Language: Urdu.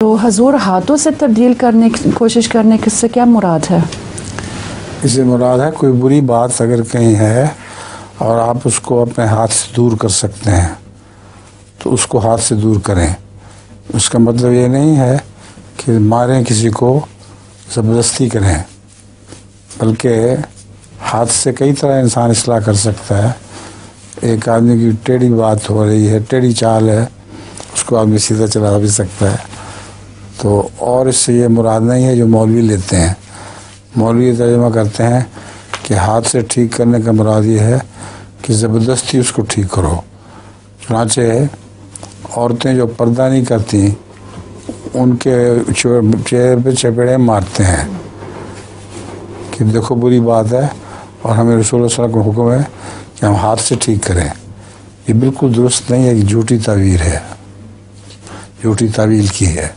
تو حضور ہاتھوں سے تبدیل کرنے کی کوشش کرنے سے کیا مراد ہے؟ اس سے مراد ہے کوئی بری بات اگر کہیں ہے اور آپ اس کو اپنے ہاتھ سے دور کر سکتے ہیں تو اس کو ہاتھ سے دور کریں۔ اس کا مطلب یہ نہیں ہے کہ ماریں کسی کو، زبردستی کریں، بلکہ ہاتھ سے کئی طرح انسان اصلاح کر سکتا ہے۔ ایک آدمی کی ٹیڑھی بات ہو رہی ہے، ٹیڑھی چال ہے، اس کو آدمی سیدھا چلا بھی سکتا ہے۔ تو اور اس سے یہ مراد نہیں ہے جو مولوی لیتے ہیں۔ مولوی ترجمہ کرتے ہیں کہ ہاتھ سے ٹھیک کرنے کا مراد یہ ہے کہ زبردستی اس کو ٹھیک کرو۔ چنانچہ عورتیں جو پردہ نہیں کرتی ان کے چہرے پہ چپیڑے مارتے ہیں کہ دیکھو بری بات ہے، اور ہمیں رسول اللہ صلی اللہ علیہ وسلم کا حکم ہے کہ ہم ہاتھ سے ٹھیک کریں۔ یہ بالکل درست نہیں ہے، کہ جھوٹی تعبیر ہے، جھوٹی تعویل کی ہے۔